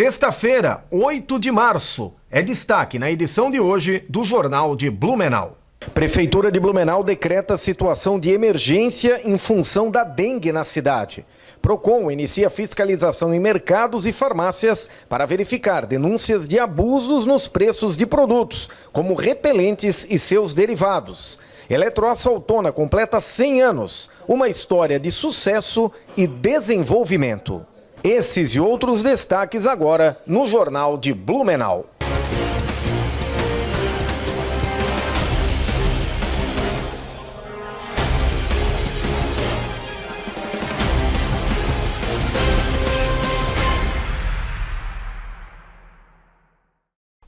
Sexta-feira, 8 de março, é destaque na edição de hoje do Jornal de Blumenau. Prefeitura de Blumenau decreta situação de emergência em função da dengue na cidade. Procon inicia fiscalização em mercados e farmácias para verificar denúncias de abusos nos preços de produtos, como repelentes e seus derivados. Eletroasfaltona completa 100 anos, uma história de sucesso e desenvolvimento. Esses e outros destaques agora no Jornal de Blumenau.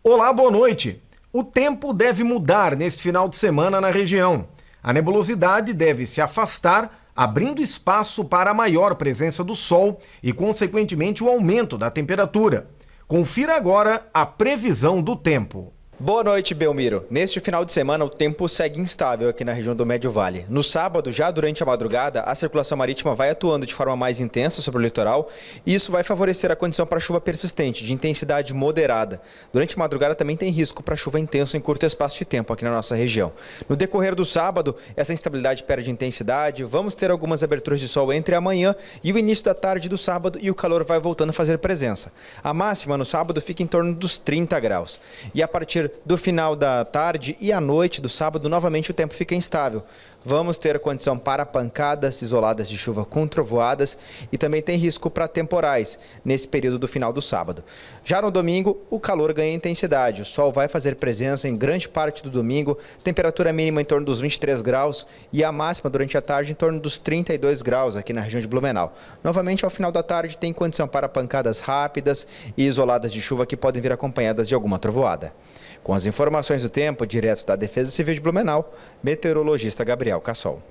Olá, boa noite. O tempo deve mudar neste final de semana na região. A nebulosidade deve se afastar, abrindo espaço para a maior presença do sol e, consequentemente, o aumento da temperatura. Confira agora a previsão do tempo. Boa noite, Belmiro. Neste final de semana, o tempo segue instável aqui na região do Médio Vale. No sábado, já durante a madrugada, a circulação marítima vai atuando de forma mais intensa sobre o litoral e isso vai favorecer a condição para chuva persistente, de intensidade moderada. Durante a madrugada também tem risco para chuva intensa em curto espaço de tempo aqui na nossa região. No decorrer do sábado, essa instabilidade perde intensidade, vamos ter algumas aberturas de sol entre a manhã e o início da tarde do sábado e o calor vai voltando a fazer presença. A máxima no sábado fica em torno dos 30 graus. E a partir do final da tarde e à noite do sábado, novamente o tempo fica instável. Vamos ter condição para pancadas isoladas de chuva com trovoadas e também tem risco para temporais nesse período do final do sábado. Já no domingo, o calor ganha intensidade. O sol vai fazer presença em grande parte do domingo, temperatura mínima em torno dos 23 graus e a máxima durante a tarde em torno dos 32 graus aqui na região de Blumenau. Novamente, ao final da tarde, tem condição para pancadas rápidas e isoladas de chuva que podem vir acompanhadas de alguma trovoada. Com as informações do tempo, direto da Defesa Civil de Blumenau, meteorologista Gabriel Cassol.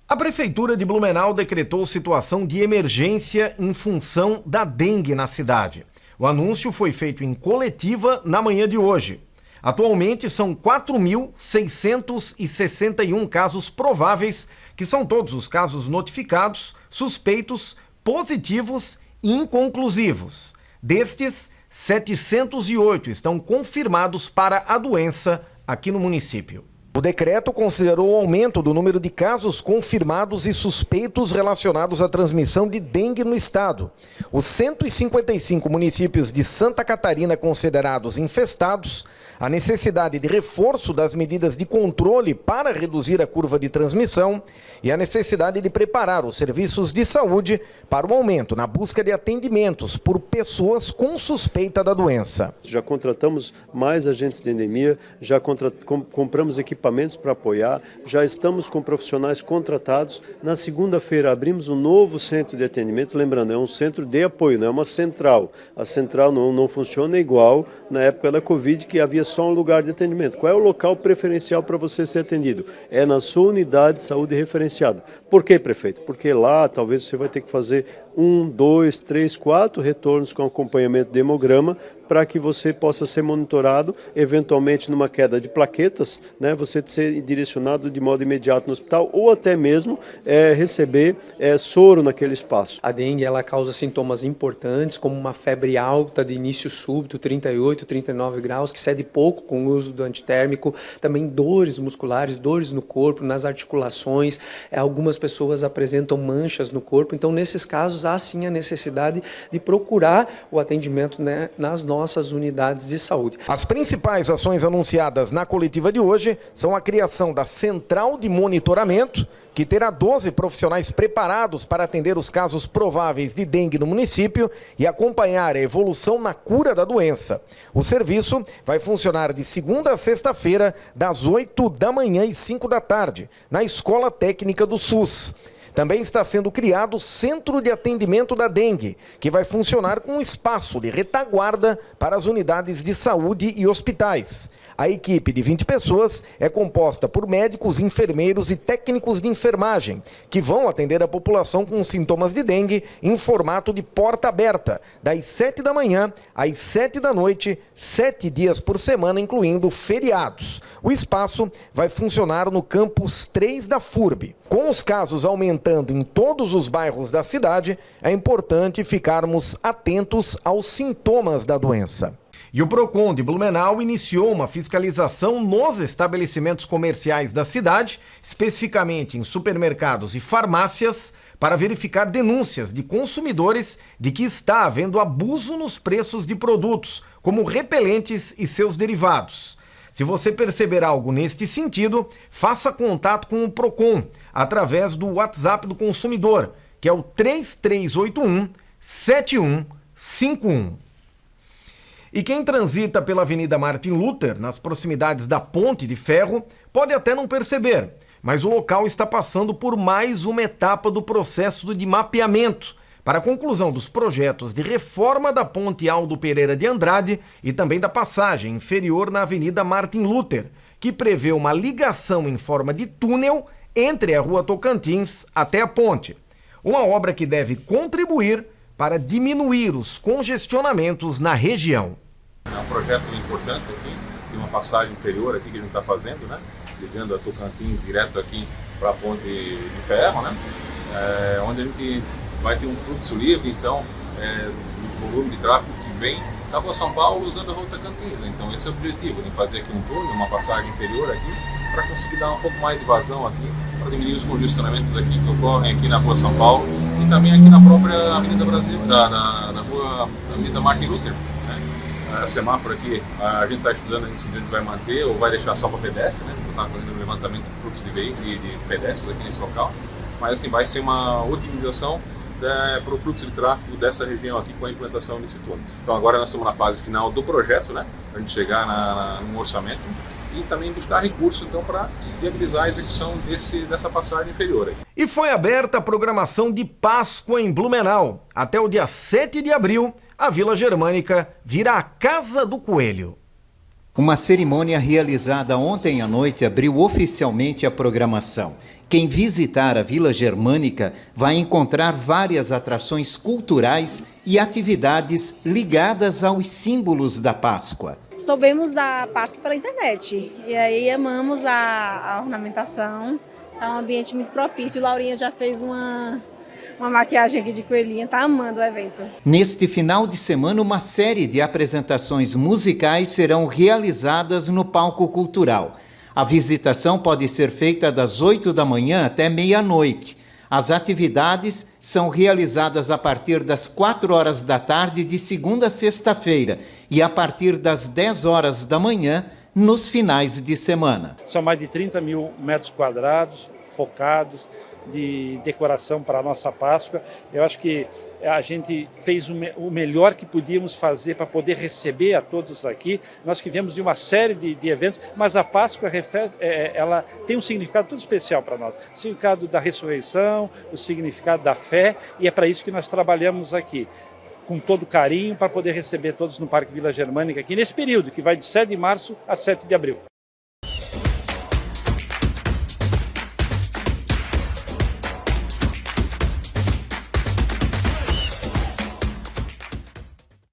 A Prefeitura de Blumenau decretou situação de emergência em função da dengue na cidade. O anúncio foi feito em coletiva na manhã de hoje. Atualmente são 4.661 casos prováveis, que são todos os casos notificados, suspeitos, positivos e inconclusivos. Destes, 708 estão confirmados para a doença aqui no município. O decreto considerou o aumento do número de casos confirmados e suspeitos relacionados à transmissão de dengue no estado. Os 155 municípios de Santa Catarina considerados infestados, a necessidade de reforço das medidas de controle para reduzir a curva de transmissão e a necessidade de preparar os serviços de saúde para o aumento na busca de atendimentos por pessoas com suspeita da doença. Já contratamos mais agentes de endemia, já compramos equipamentos para apoiar, já estamos com profissionais contratados. Na segunda-feira abrimos um novo centro de atendimento, lembrando, é um centro de apoio, não é uma central. A central não funciona igual na época da Covid, que havia só um lugar de atendimento. Qual é o local preferencial para você ser atendido? É na sua unidade de saúde referenciada. Por quê, prefeito? Porque lá talvez você vai ter que fazer 1, 2, 3, 4 retornos com acompanhamento de hemograma para que você possa ser monitorado, eventualmente numa queda de plaquetas, né, você ser direcionado de modo imediato no hospital ou até mesmo receber soro naquele espaço. A dengue ela causa sintomas importantes como uma febre alta de início súbito, 38, 39 graus, que cede pouco com o uso do antitérmico, também dores musculares, dores no corpo, nas articulações, algumas pessoas apresentam manchas no corpo, então nesses casos há sim a necessidade de procurar o atendimento, né, nas nossas unidades de saúde. As principais ações anunciadas na coletiva de hoje são a criação da Central de Monitoramento, que terá 12 profissionais preparados para atender os casos prováveis de dengue no município e acompanhar a evolução na cura da doença. O serviço vai funcionar de segunda a sexta-feira, das 8 da manhã e 5 da tarde, na Escola Técnica do SUS. Também está sendo criado o Centro de Atendimento da Dengue, que vai funcionar com um espaço de retaguarda para as unidades de saúde e hospitais. A equipe de 20 pessoas é composta por médicos, enfermeiros e técnicos de enfermagem, que vão atender a população com sintomas de dengue em formato de porta aberta, das 7 da manhã às 7 da noite, 7 dias por semana, incluindo feriados. O espaço vai funcionar no campus 3 da FURB. Com os casos aumentando aumentando em todos os bairros da cidade, é importante ficarmos atentos aos sintomas da doença. E o Procon de Blumenau iniciou uma fiscalização nos estabelecimentos comerciais da cidade, especificamente em supermercados e farmácias, para verificar denúncias de consumidores de que está havendo abuso nos preços de produtos, como repelentes e seus derivados. Se você perceber algo neste sentido, faça contato com o Procon através do WhatsApp do consumidor, que é o 3381-7151. E quem transita pela Avenida Martin Luther, nas proximidades da Ponte de Ferro, pode até não perceber, mas o local está passando por mais uma etapa do processo de mapeamento para a conclusão dos projetos de reforma da Ponte Aldo Pereira de Andrade e também da passagem inferior na Avenida Martin Luther, que prevê uma ligação em forma de túnel entre a Rua Tocantins até a ponte. Uma obra que deve contribuir para diminuir os congestionamentos na região. É um projeto importante aqui, tem uma passagem inferior aqui que a gente está fazendo, né? Ligando a Tocantins direto aqui para a Ponte de Ferro, né? Onde a gente vai ter um fluxo livre, então, do volume de tráfego que vem da Rua São Paulo usando a Rua Tocantins. Né? Então esse é o objetivo, de fazer aqui um túnel, uma passagem inferior aqui, para conseguir dar um pouco mais de vazão aqui, para diminuir os congestionamentos aqui que ocorrem aqui na Rua São Paulo e também aqui na própria Avenida Brasil, na Rua Avenida Martin Luther. Semáforo aqui, a gente está estudando se a gente vai manter ou vai deixar só para pedestre, né? Está fazendo um levantamento do fluxo de veículos e de pedestres aqui nesse local, mas assim vai ser uma otimização para o fluxo de tráfego dessa região aqui com a implantação desse túnel. Então agora nós estamos na fase final do projeto, né? Para a gente chegar no orçamento e também buscar recursos então para viabilizar a execução dessa passagem inferior aí. E foi aberta a programação de Páscoa em Blumenau. Até o dia 7 de abril, a Vila Germânica vira a Casa do Coelho. Uma cerimônia realizada ontem à noite abriu oficialmente a programação. Quem visitar a Vila Germânica vai encontrar várias atrações culturais e atividades ligadas aos símbolos da Páscoa. Soubemos da Páscoa pela internet e aí amamos a ornamentação. É um ambiente muito propício. Laurinha já fez uma maquiagem aqui de coelhinha, tá amando o evento. Neste final de semana, uma série de apresentações musicais serão realizadas no palco cultural. A visitação pode ser feita das 8 da manhã até meia-noite. As atividades são realizadas a partir das 4 horas da tarde de segunda a sexta-feira e a partir das 10 horas da manhã nos finais de semana. São mais de 30 mil metros quadrados focados de decoração para a nossa Páscoa. Eu acho que a gente fez o melhor que podíamos fazer para poder receber a todos aqui. Nós que viemos de uma série de eventos, mas a Páscoa ela tem um significado todo especial para nós. O significado da ressurreição, o significado da fé, e é para isso que nós trabalhamos aqui, com todo carinho, para poder receber todos no Parque Vila Germânica aqui nesse período, que vai de 7 de março a 7 de abril.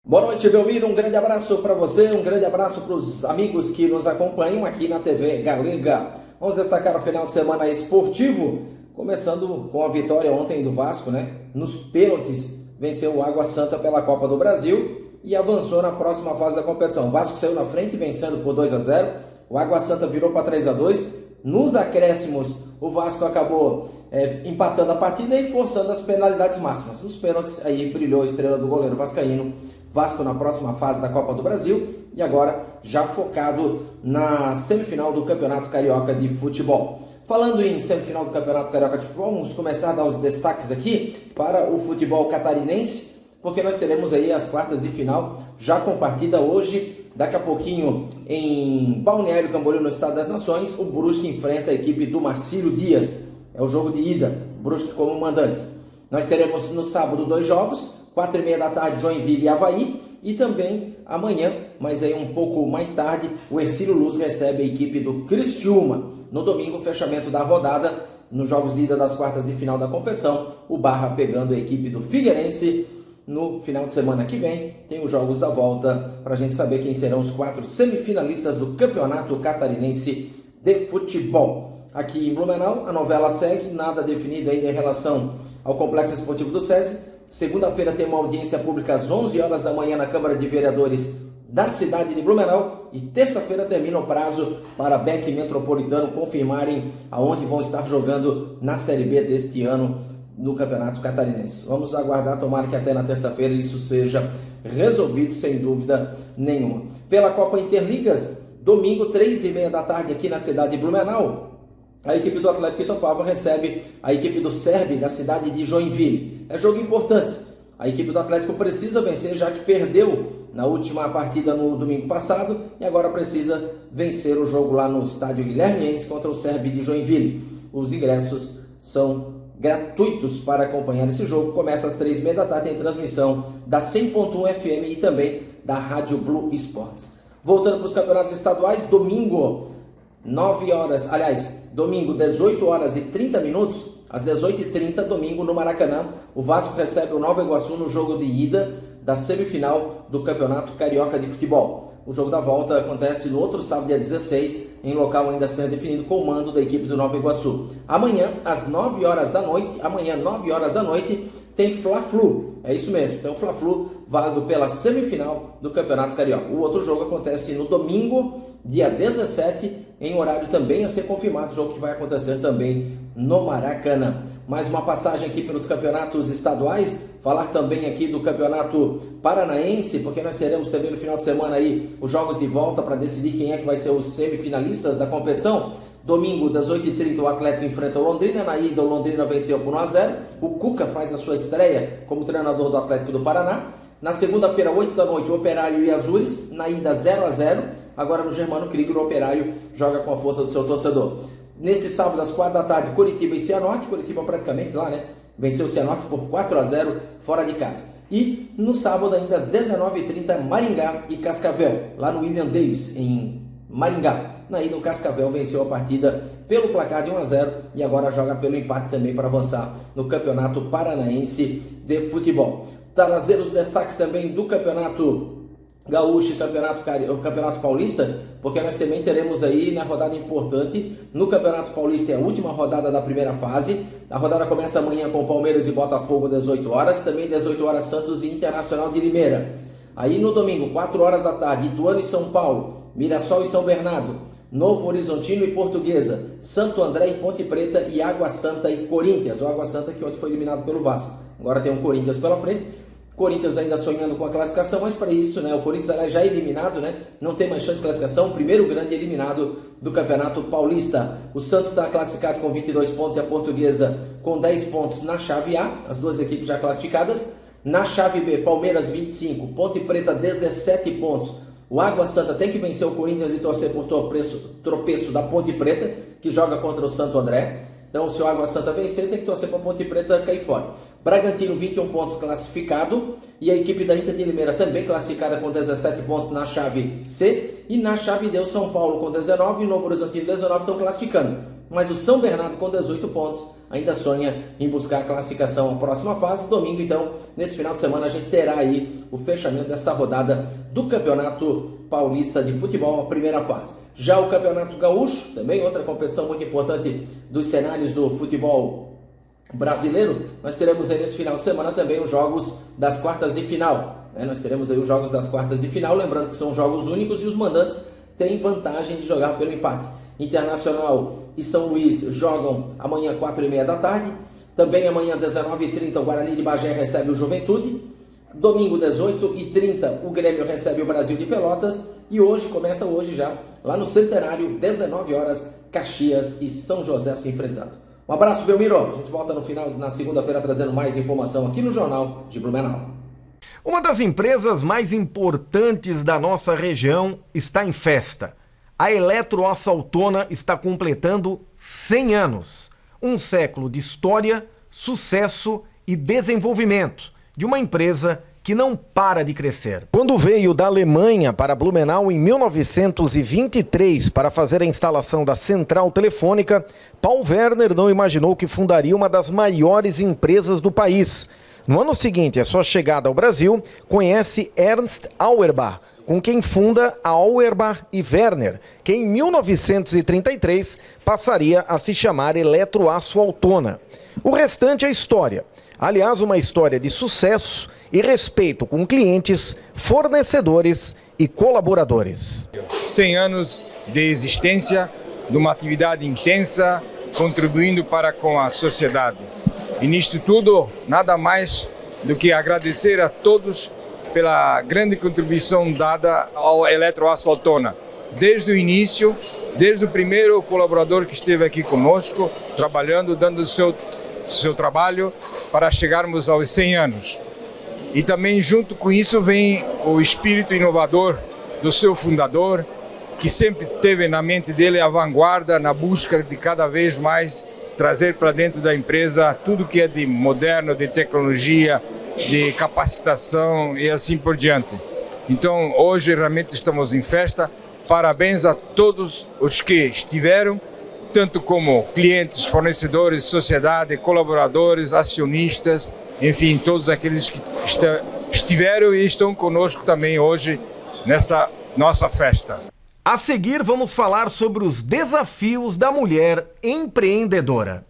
Boa noite, Belmiro. Um grande abraço para você, um grande abraço para os amigos que nos acompanham aqui na TV Galega. Vamos destacar o final de semana esportivo, começando com a vitória ontem do Vasco, né? Nos pênaltis, venceu o Água Santa pela Copa do Brasil e avançou na próxima fase da competição. O Vasco saiu na frente, vencendo por 2-0. O Água Santa virou para 3-2. Nos acréscimos, o Vasco acabou empatando a partida e forçando as penalidades máximas. Nos pênaltis, aí brilhou a estrela do goleiro vascaíno. Vasco na próxima fase da Copa do Brasil e agora já focado na semifinal do Campeonato Carioca de Futebol. Falando em semifinal do Campeonato Carioca de Futebol, vamos começar a dar os destaques aqui para o futebol catarinense, porque nós teremos aí as quartas de final já com partida hoje. Daqui a pouquinho em Balneário Camboriú, no Estado das Nações, o Brusque enfrenta a equipe do Marcílio Dias. É o jogo de ida, Brusque como mandante. Nós teremos no sábado 2 jogos, 4h30 da tarde, Joinville e Avaí. E também amanhã, mas aí um pouco mais tarde, o Hercílio Luz recebe a equipe do Criciúma. No domingo, fechamento da rodada, nos jogos de ida das quartas de final da competição, o Barra pegando a equipe do Figueirense. No final de semana que vem, tem os jogos da volta para a gente saber quem serão os 4 semifinalistas do Campeonato Catarinense de Futebol. aqui em Blumenau. A novela segue, nada definido ainda em relação ao Complexo Esportivo do SESI. Segunda-feira tem uma audiência pública às 11 horas da manhã na Câmara de Vereadores da cidade de Blumenau, e terça-feira termina o prazo para BEC e Metropolitano confirmarem aonde vão estar jogando na Série B deste ano no Campeonato Catarinense. Vamos aguardar, tomara que até na terça-feira isso seja resolvido, sem dúvida nenhuma. Pela Copa Interligas, domingo, 3h30 da tarde, aqui na cidade de Blumenau, a equipe do Atlético Itopava recebe a equipe do SERB da cidade de Joinville. É jogo importante. A equipe do Atlético precisa vencer, já que perdeu na última partida no domingo passado e agora precisa vencer o jogo lá no estádio Guilherme Mendes contra o SERB de Joinville. Os ingressos são gratuitos para acompanhar esse jogo. Começa às 3h30 da tarde, tem transmissão da 100.1 FM e também da Rádio Blue Sports. Voltando para os campeonatos estaduais, domingo, 18 horas e 30 minutos, às 18h30, domingo, no Maracanã, o Vasco recebe o Nova Iguaçu no jogo de ida da semifinal do Campeonato Carioca de Futebol. O jogo da volta acontece no outro sábado, dia 16, em local ainda a ser definido com o mando da equipe do Nova Iguaçu. Amanhã, às 9 horas da noite, tem Fla-Flu. É isso mesmo, tem o Fla-Flu válido pela semifinal do Campeonato Carioca. O outro jogo acontece no domingo, dia 17, em horário também a ser confirmado, jogo que vai acontecer também no Maracanã. Mais uma passagem aqui pelos campeonatos estaduais, falar também aqui do Campeonato Paranaense, porque nós teremos também no final de semana aí os jogos de volta para decidir quem é que vai ser os semifinalistas da competição. Domingo, das 8h30, o Atlético enfrenta o Londrina. Na ida, o Londrina venceu por 1-0. O Cuca faz a sua estreia como treinador do Atlético do Paraná. Na segunda-feira, 8 da noite, o Operário e Azures. Na ida, 0-0. Agora no Germano Krieger, o Operário joga com a força do seu torcedor. Neste sábado, às 4 da tarde, Curitiba e Cianorte. Curitiba praticamente lá, né? Venceu o Cianorte por 4-0 fora de casa. E no sábado, ainda às 19h30, Maringá e Cascavel, lá no William Davis, em Maringá. Na ida, o Cascavel venceu a partida pelo placar de 1-0 e agora joga pelo empate também para avançar no Campeonato Paranaense de Futebol. Trazer os destaques também do Campeonato Gaúcho e o Campeonato Paulista, porque nós também teremos aí na rodada importante no Campeonato Paulista, é a última rodada da primeira fase. A rodada começa amanhã com Palmeiras e Botafogo às 18 horas, também às 18 horas Santos e Internacional de Limeira. Aí no domingo, 4 horas da tarde, Ituano e São Paulo, Mirassol e São Bernardo, Novo Horizontino e Portuguesa, Santo André e Ponte Preta e Água Santa e Corinthians. O Água Santa que ontem foi eliminado pelo Vasco. Agora tem um Corinthians pela frente. Corinthians ainda sonhando com a classificação, mas para isso, né, o Corinthians já é eliminado, né, não tem mais chance de classificação, o primeiro grande eliminado do Campeonato Paulista. O Santos está classificado com 22 pontos e a Portuguesa com 10 pontos na chave A, as duas equipes já classificadas. Na chave B, Palmeiras 25, Ponte Preta 17 pontos. O Água Santa tem que vencer o Corinthians e torcer por tropeço da Ponte Preta, que joga contra o Santo André. Então, se o Água Santa vencer, tem que torcer para a Ponte Preta cair fora. Bragantino, 21 pontos classificado. E a equipe da Inter de Limeira também classificada com 17 pontos na chave C. E na chave D, o São Paulo com 19 e o Novo Horizontino 19 estão classificando. Mas o São Bernardo com 18 pontos ainda sonha em buscar a classificação à próxima fase. Domingo, então, nesse final de semana, a gente terá aí o fechamento desta rodada do Campeonato Paulista de Futebol, a primeira fase. Já o Campeonato Gaúcho, também outra competição muito importante dos cenários do futebol brasileiro, nós teremos aí nesse final de semana também os jogos das quartas de final. Nós teremos aí os jogos das quartas de final, lembrando que são jogos únicos e os mandantes têm vantagem de jogar pelo empate. Internacional e São Luís jogam amanhã 4h30 da tarde. Também amanhã 19h30 o Guarani de Bagé recebe o Juventude. Domingo 18h30 o Grêmio recebe o Brasil de Pelotas. E hoje, começa hoje já, lá no Centenário, 19 horas, Caxias e São José se enfrentando. Um abraço, Belmiro. A gente volta no final, na segunda-feira, trazendo mais informação aqui no Jornal de Blumenau. Uma das empresas mais importantes da nossa região está em festa. A Eletroassaltona está completando 100 anos. Um século de história, sucesso e desenvolvimento de uma empresa que não para de crescer. Quando veio da Alemanha para Blumenau em 1923 para fazer a instalação da central telefônica, Paul Werner não imaginou que fundaria uma das maiores empresas do país. No ano seguinte à sua chegada ao Brasil, conhece Ernst Auerbach, com quem funda a Auerbach e Werner, que em 1933 passaria a se chamar Eletroaço Altona. O restante é história. Aliás, uma história de sucesso e respeito com clientes, fornecedores e colaboradores. 100 anos de existência, de uma atividade intensa, contribuindo para com a sociedade. E nisto tudo, nada mais do que agradecer a todos pela grande contribuição dada ao Eletroaço Altona. Desde o início, desde o primeiro colaborador que esteve aqui conosco, trabalhando, dando o seu trabalho para chegarmos aos 100 anos. E também junto com isso vem o espírito inovador do seu fundador, que sempre teve na mente dele a vanguarda na busca de cada vez mais trazer para dentro da empresa tudo que é de moderno, de tecnologia, de capacitação e assim por diante. Então hoje realmente estamos em festa. Parabéns a todos os que estiveram, tanto como clientes, fornecedores, sociedade, colaboradores, acionistas, enfim, todos aqueles que estiveram e estão conosco também hoje nessa nossa festa. A seguir, vamos falar sobre os desafios da mulher empreendedora.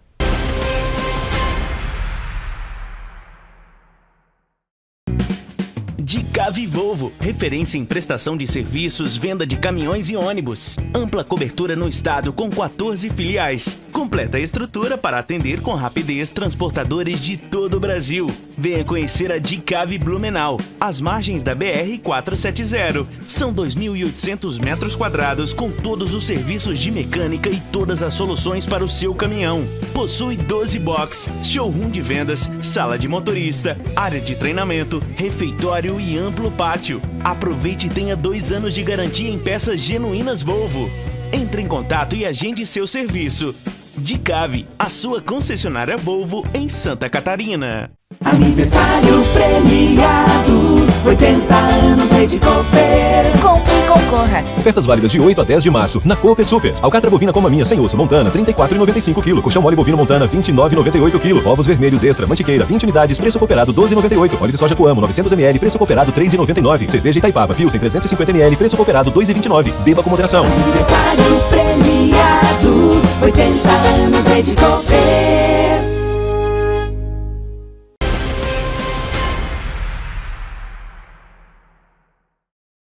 Dicave Volvo, referência em prestação de serviços, venda de caminhões e ônibus. Ampla cobertura no estado com 14 filiais. Completa estrutura para atender com rapidez transportadores de todo o Brasil. Venha conhecer a Dicave Blumenau, às margens da BR-470. São 2.800 metros quadrados com todos os serviços de mecânica e todas as soluções para o seu caminhão. Possui 12 boxes, showroom de vendas, sala de motorista, área de treinamento, refeitório e amplo pátio. Aproveite e tenha 2 anos de garantia em peças genuínas Volvo. Entre em contato e agende seu serviço. Dicave, a sua concessionária Volvo em Santa Catarina. Aniversário premiado, 80 anos Rede Cooper. Compre e concorra. Ofertas válidas de 8 a 10 de março na Cooper Super. Alcatra bovina com maminha sem osso Montana, R$ 34,95 kg. Colchão mole bovino Montana, R$ 29,98 kg. Ovos vermelhos extra, mantiqueira, 20 unidades, preço cooperado, R$ 12,98. Óleo de soja Coamo, 900 ml, preço cooperado, R$ 3,99. Cerveja Itaipava, Pilsen, 350 ml, preço cooperado, R$ 2,29. Beba com moderação. Aniversário premiado, 80 anos Rede Cooper.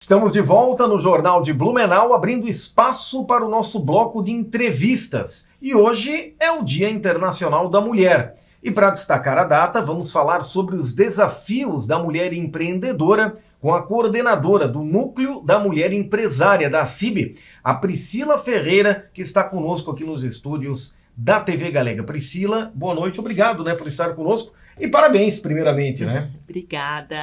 Estamos de volta no Jornal de Blumenau, abrindo espaço para o nosso bloco de entrevistas. E hoje é o Dia Internacional da Mulher. E para destacar a data, vamos falar sobre os desafios da mulher empreendedora com a coordenadora do Núcleo da Mulher Empresária da CIB, a Priscila Ferreira, que está conosco aqui nos estúdios da TV Galega. Priscila, boa noite, obrigado, por estar conosco. E parabéns, primeiramente,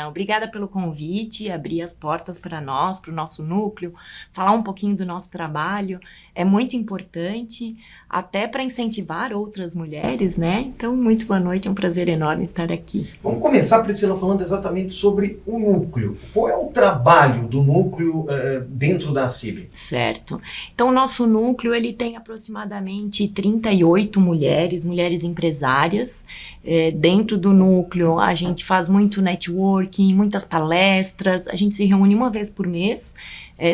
Obrigada pelo convite, abrir as portas para nós, para o nosso núcleo, falar um pouquinho do nosso trabalho, é muito importante, até para incentivar outras mulheres, Então, muito boa noite, é um prazer enorme estar aqui. Vamos começar, Priscila, falando exatamente sobre o núcleo. Qual é o trabalho do núcleo dentro da CIB? Certo. Então, o nosso núcleo, ele tem aproximadamente 38 mulheres empresárias. Dentro do núcleo, a gente faz muito networking, muitas palestras, a gente se reúne uma vez por mês,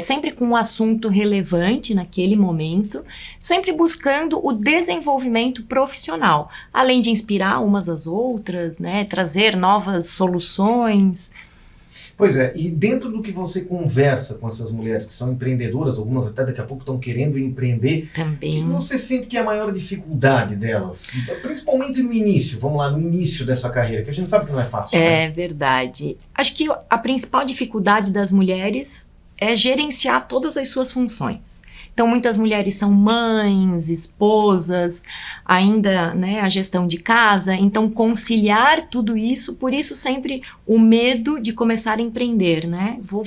sempre com um assunto relevante naquele momento, sempre buscando o desenvolvimento profissional, além de inspirar umas às outras, trazer novas soluções. Pois é, e dentro do que você conversa com essas mulheres que são empreendedoras, algumas até daqui a pouco estão querendo empreender, também. O que você sente que é a maior dificuldade delas? Principalmente no início, vamos lá, no início dessa carreira, que a gente sabe que não é fácil. É verdade. Acho que a principal dificuldade das mulheres é gerenciar todas as suas funções. Então, muitas mulheres são mães, esposas, ainda, a gestão de casa. Então, conciliar tudo isso, por isso sempre o medo de começar a empreender, Vou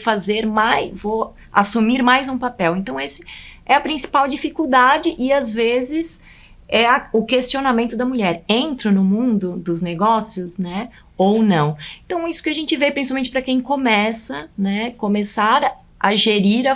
assumir mais um papel. Então, esse é a principal dificuldade e, às vezes, é o questionamento da mulher. Entro no mundo dos negócios, ou não? Então, isso que a gente vê, principalmente para quem começar a gerir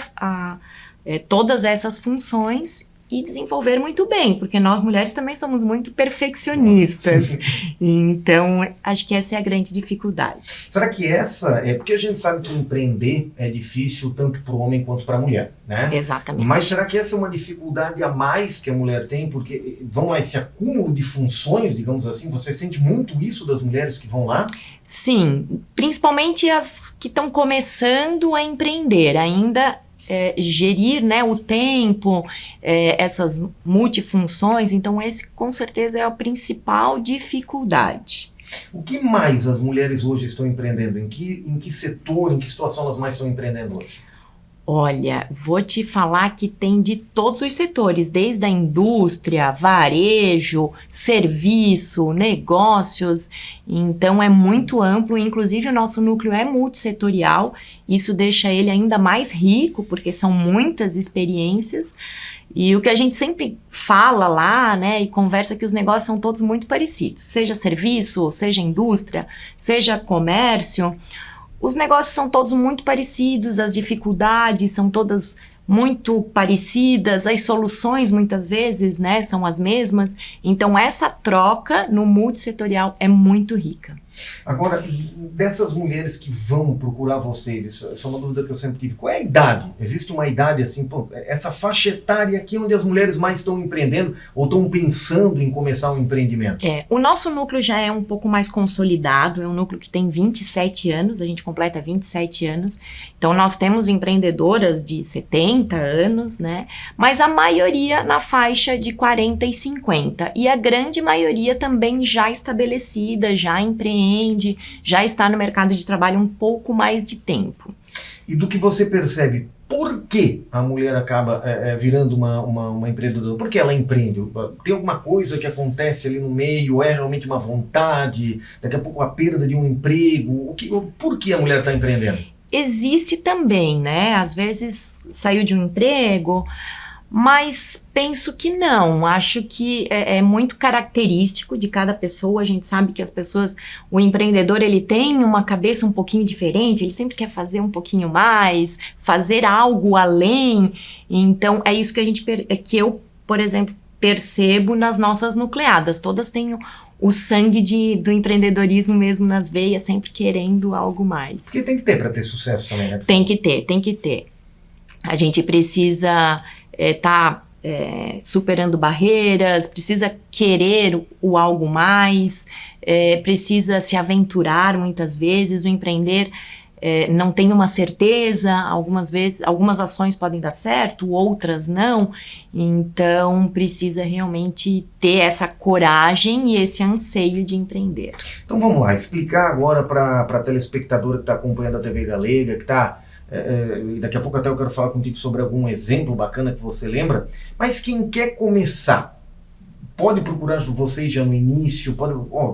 todas essas funções e desenvolver muito bem, porque nós mulheres também somos muito perfeccionistas. Então, acho que essa é a grande dificuldade. Será que essa é porque a gente sabe que empreender é difícil tanto para o homem quanto para a mulher, né? Exatamente. Mas será que essa é uma dificuldade a mais que a mulher tem? Porque, vamos lá, esse acúmulo de funções, digamos assim, você sente muito isso das mulheres que vão lá? Sim, principalmente as que estão começando a empreender, ainda gerir, né, o tempo, essas multifunções. Então esse com certeza é a principal dificuldade. O que mais as mulheres hoje estão empreendendo? Em que setor, em que situação elas mais estão empreendendo hoje? Olha, vou te falar que tem de todos os setores, desde a indústria, varejo, serviço, negócios, então é muito amplo, inclusive o nosso núcleo é multissetorial, isso deixa ele ainda mais rico, porque são muitas experiências, e o que a gente sempre fala lá, né, e conversa que os negócios são todos muito parecidos, seja serviço, seja indústria, seja comércio. Os negócios são todos muito parecidos, as dificuldades são todas muito parecidas, as soluções muitas vezes, né, são as mesmas. Então essa troca no multissetorial é muito rica. Agora, dessas mulheres que vão procurar vocês, isso é uma dúvida que eu sempre tive, qual é a idade? Existe uma idade assim, pô, essa faixa etária aqui onde as mulheres mais estão empreendendo ou estão pensando em começar um empreendimento? O nosso núcleo já é um pouco mais consolidado, é um núcleo que tem 27 anos, a gente completa 27 anos, então nós temos empreendedoras de 70 anos, né, mas a maioria na faixa de 40 e 50, e a grande maioria também já estabelecida, já empreende, já está no mercado de trabalho um pouco mais de tempo. E do que você percebe, por que a mulher acaba virando uma empreendedora? Por que ela empreende? Tem alguma coisa que acontece ali no meio? É realmente uma vontade? Daqui a pouco a perda de um emprego? Por que a mulher está empreendendo? Existe também, né? Às vezes saiu de um emprego, mas penso que não, acho que é muito característico de cada pessoa, a gente sabe que as pessoas, o empreendedor ele tem uma cabeça um pouquinho diferente, ele sempre quer fazer um pouquinho mais, fazer algo além, então é isso que eu, por exemplo, percebo nas nossas nucleadas, todas têm o sangue do empreendedorismo mesmo nas veias, sempre querendo algo mais. Porque tem que ter para ter sucesso também, né? Tem que ter. A gente precisa superando barreiras, precisa querer o algo mais, precisa se aventurar muitas vezes, o empreender não tem uma certeza, algumas vezes, algumas ações podem dar certo, outras não, então precisa realmente ter essa coragem e esse anseio de empreender. Então vamos lá, explicar agora para a telespectadora que está acompanhando a TV Galega, que está e daqui a pouco até eu quero falar contigo sobre algum exemplo bacana que você lembra, mas quem quer começar, pode procurar vocês já no início,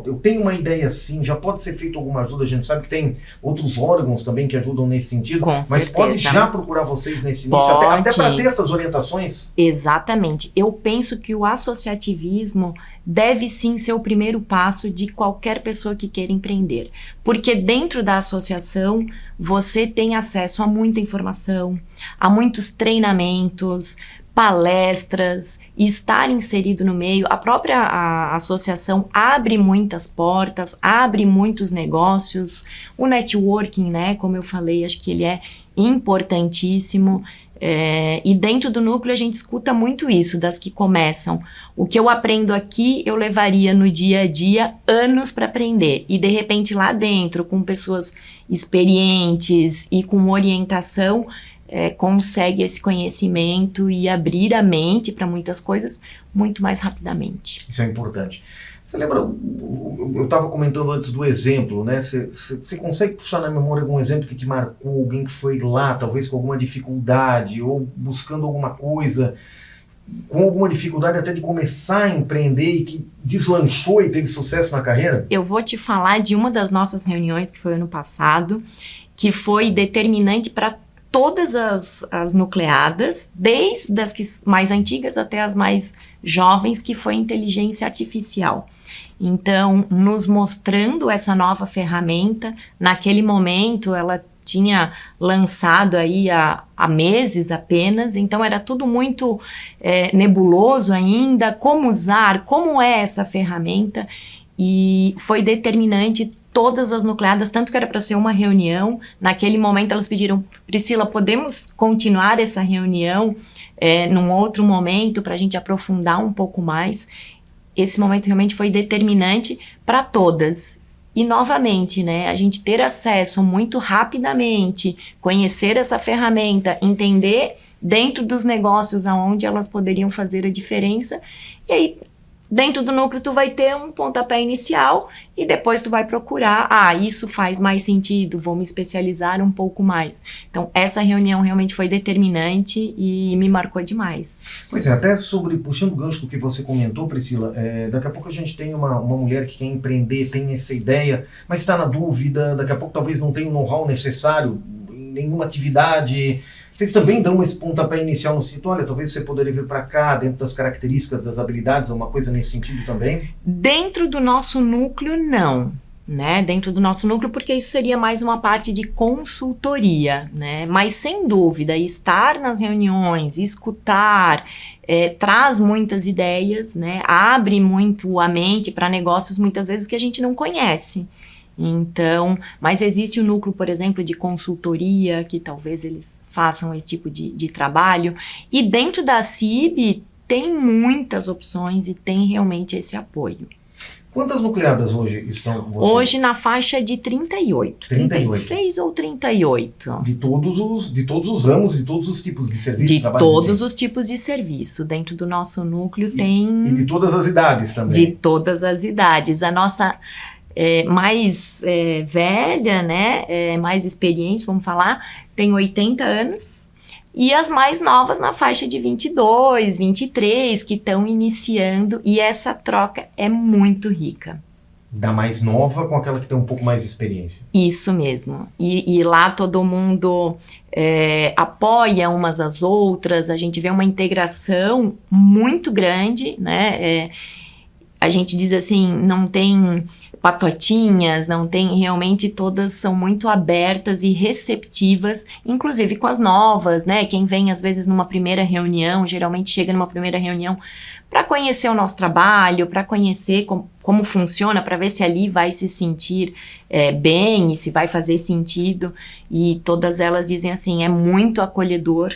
eu tenho uma ideia assim, já pode ser feito alguma ajuda, a gente sabe que tem outros órgãos também que ajudam nesse sentido, mas certeza. Pode já procurar vocês nesse início, até para ter essas orientações? Exatamente, eu penso que o associativismo deve sim ser o primeiro passo de qualquer pessoa que queira empreender, porque dentro da associação você tem acesso a muita informação, a muitos treinamentos, palestras, estar inserido no meio. A própria associação abre muitas portas, abre muitos negócios, o networking, né, como eu falei, acho que ele é importantíssimo. E dentro do núcleo a gente escuta muito isso, das que começam. O que eu aprendo aqui, eu levaria no dia a dia anos para aprender. E de repente lá dentro, com pessoas experientes e com orientação, consegue esse conhecimento e abrir a mente para muitas coisas muito mais rapidamente. Isso é importante. Você lembra, eu estava comentando antes do exemplo, né? Você consegue puxar na memória algum exemplo que te marcou, alguém que foi lá, talvez com alguma dificuldade, ou buscando alguma coisa, com alguma dificuldade até de começar a empreender e que deslanchou e teve sucesso na carreira? Eu vou te falar de uma das nossas reuniões, que foi ano passado, que foi determinante para todas as nucleadas, desde as mais antigas até as mais jovens, que foi inteligência artificial. Então, nos mostrando essa nova ferramenta, naquele momento ela tinha lançado aí há meses apenas, então era tudo muito nebuloso ainda, como usar, como é essa ferramenta, e foi determinante todas as nucleadas, tanto que era para ser uma reunião, naquele momento elas pediram, Priscila, podemos continuar essa reunião num outro momento para a gente aprofundar um pouco mais. Esse momento realmente foi determinante para todas. E novamente, né, a gente ter acesso muito rapidamente, conhecer essa ferramenta, entender dentro dos negócios aonde elas poderiam fazer a diferença, e aí dentro do núcleo tu vai ter um pontapé inicial e depois tu vai procurar, isso faz mais sentido, vou me especializar um pouco mais. Então essa reunião realmente foi determinante e me marcou demais. Pois é, até puxando o gancho do que você comentou, Priscila, daqui a pouco a gente tem uma mulher que quer empreender, tem essa ideia, mas está na dúvida, daqui a pouco talvez não tenha o know-how necessário em nenhuma atividade. Vocês também dão esse pontapé inicial no sítio? Olha, talvez você poderia vir para cá, dentro das características, das habilidades, uma coisa nesse sentido também? Dentro do nosso núcleo, não. Né? Dentro do nosso núcleo, porque isso seria mais uma parte de consultoria, né? Mas sem dúvida, estar nas reuniões, escutar, traz muitas ideias, né? Abre muito a mente para negócios muitas vezes que a gente não conhece. Então, mas existe o núcleo, por exemplo, de consultoria, que talvez eles façam esse tipo de trabalho, e dentro da CIB tem muitas opções e tem realmente esse apoio. Quantas nucleadas hoje estão com você? Hoje na faixa de 38, 36 ou 38. De todos os ramos, de todos os tipos de serviço? De todos os tipos de serviço. Dentro do nosso núcleo tem... E de todas as idades também? De todas as idades. A nossa... mais velha, né, mais experiente, vamos falar, tem 80 anos, e as mais novas na faixa de 22, 23, que estão iniciando, e essa troca é muito rica. Da mais nova com aquela que tem um pouco mais de experiência. Isso mesmo, e lá todo mundo apoia umas às outras, a gente vê uma integração muito grande, né, a gente diz assim, não tem patotinhas, não tem, realmente todas são muito abertas e receptivas, inclusive com as novas, né? Quem vem às vezes numa primeira reunião, geralmente chega numa primeira reunião para conhecer o nosso trabalho, para conhecer como funciona, para ver se ali vai se sentir bem e se vai fazer sentido, e todas elas dizem assim, é muito acolhedor,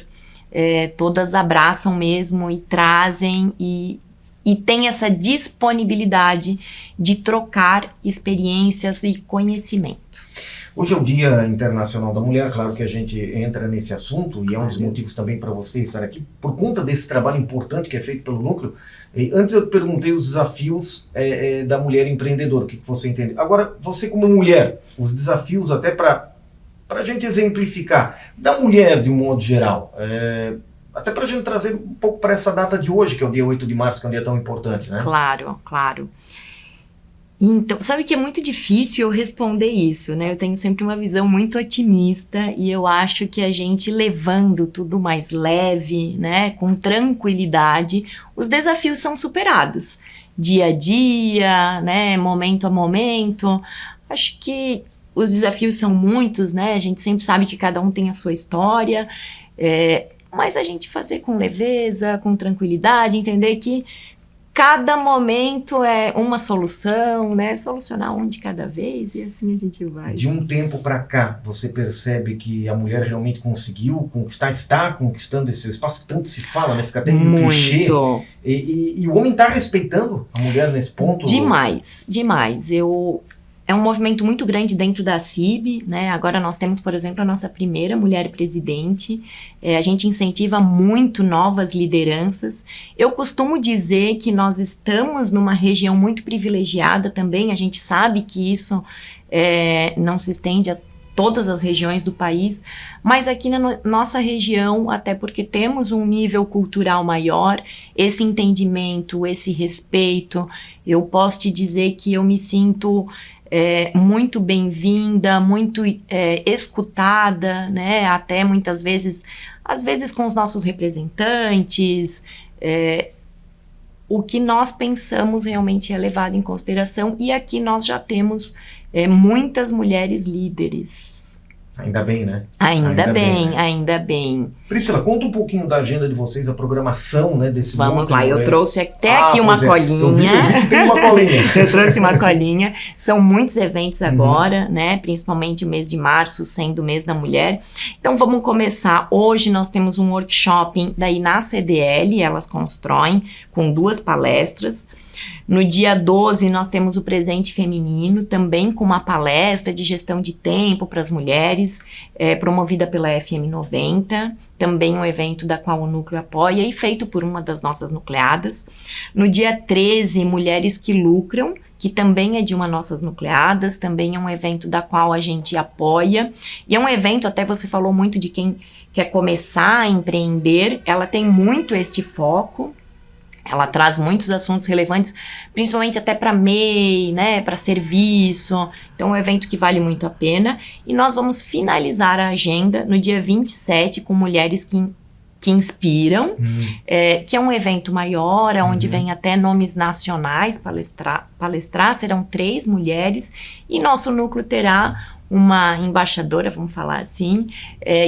todas abraçam mesmo e trazem e tem essa disponibilidade de trocar experiências e conhecimento. Hoje é o Dia Internacional da Mulher, claro que a gente entra nesse assunto e é um dos motivos também para você estar aqui, por conta desse trabalho importante que é feito pelo Núcleo. Antes eu perguntei os desafios da mulher empreendedora, o que você entende. Agora, você como mulher, os desafios até para a gente exemplificar, da mulher de um modo geral, até para a gente trazer um pouco para essa data de hoje, que é o dia 8 de março, que é um dia tão importante, né? Claro, claro. Então, sabe que é muito difícil eu responder isso, né? Eu tenho sempre uma visão muito otimista e eu acho que a gente levando tudo mais leve, né? Com tranquilidade, os desafios são superados. Dia a dia, né? Momento a momento. Acho que os desafios são muitos, né? A gente sempre sabe que cada um tem a sua história, mas a gente fazer com leveza, com tranquilidade, entender que cada momento é uma solução, né? Solucionar um de cada vez e assim a gente vai. De um tempo para cá, você percebe que a mulher realmente conseguiu conquistar, está conquistando esse seu espaço, que tanto se fala, né? Fica até um clichê. E o homem está respeitando a mulher nesse ponto? Demais, demais. É um movimento muito grande dentro da CIB, né? Agora nós temos, por exemplo, a nossa primeira mulher presidente. A gente incentiva muito novas lideranças. Eu costumo dizer que nós estamos numa região muito privilegiada também. A gente sabe que isso não se estende a todas as regiões do país, mas aqui na nossa região, até porque temos um nível cultural maior, esse entendimento, esse respeito, eu posso te dizer que eu me sinto muito bem-vinda, muito escutada, né? Até muitas vezes, às vezes com os nossos representantes, o que nós pensamos realmente é levado em consideração, e aqui nós já temos muitas mulheres líderes. Ainda bem, né? Ainda bem. Priscila, conta um pouquinho da agenda de vocês, a programação, né, desse Vamos lá, eu trouxe até Ah, aqui uma pois é. colinha. Eu vi que tem uma colinha. Eu trouxe uma colinha. São muitos eventos agora, né? Principalmente o mês de março, sendo o mês da mulher. Então vamos começar. Hoje nós temos um workshop daí na CDL, elas constroem, com 2 palestras. No dia 12, nós temos o Presente Feminino, também com uma palestra de gestão de tempo para as mulheres, promovida pela FM 90, também um evento da qual o Núcleo apoia e feito por uma das nossas nucleadas. No dia 13, Mulheres que Lucram, que também é de uma nossas nucleadas, também é um evento da qual a gente apoia, e é um evento, até você falou muito de quem quer começar a empreender, ela tem muito este foco. Ela traz muitos assuntos relevantes, principalmente até para MEI, né, para serviço. Então é um evento que vale muito a pena. E nós vamos finalizar a agenda no dia 27 com Mulheres que Inspiram, que é um evento maior, onde vem até nomes nacionais palestrar. Serão 3 mulheres e nosso núcleo terá uma embaixadora, vamos falar assim,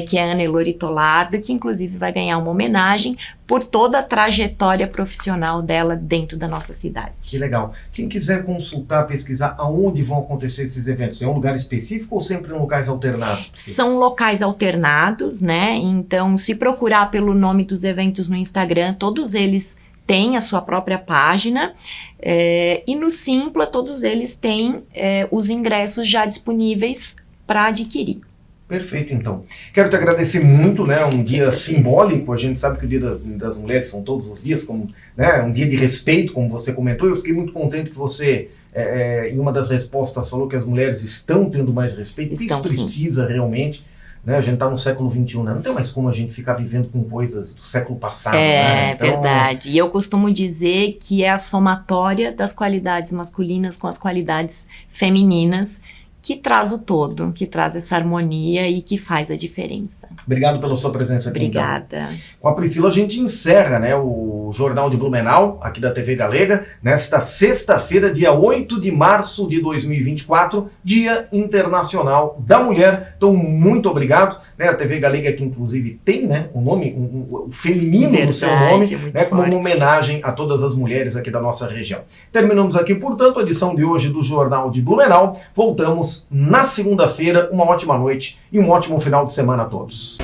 que é a Ana Elori Tolardo, que inclusive vai ganhar uma homenagem por toda a trajetória profissional dela dentro da nossa cidade. Que legal. Quem quiser consultar, pesquisar aonde vão acontecer esses eventos, é um lugar específico ou sempre em locais alternados? São locais alternados, né? Então, se procurar pelo nome dos eventos no Instagram, todos eles têm a sua própria página, e no Simpla todos eles têm os ingressos já disponíveis para adquirir. Perfeito, então. Quero te agradecer muito, né? Um dia simbólico, a gente sabe que o Dia das Mulheres são todos os dias, como, né? Um dia de respeito, como você comentou. Eu fiquei muito contente que você, em uma das respostas, falou que as mulheres estão tendo mais respeito. Isso precisa realmente. Né? A gente está no século XXI, né? Não tem mais como a gente ficar vivendo com coisas do século passado. Né? Então, verdade. E eu costumo dizer que é a somatória das qualidades masculinas com as qualidades femininas que traz o todo, que traz essa harmonia e que faz a diferença. Obrigado pela sua presença aqui. Obrigada. Então. Com a Priscila a gente encerra, né, o Jornal de Blumenau, aqui da TV Galega, nesta sexta-feira, dia 8 de março de 2024, Dia Internacional da Mulher. Então, muito obrigado. Né, a TV Galega que inclusive tem, né, um nome, um feminino no seu nome, né, como uma homenagem a todas as mulheres aqui da nossa região. Terminamos aqui, portanto, a edição de hoje do Jornal de Blumenau. Voltamos na segunda-feira. Uma ótima noite e um ótimo final de semana a todos.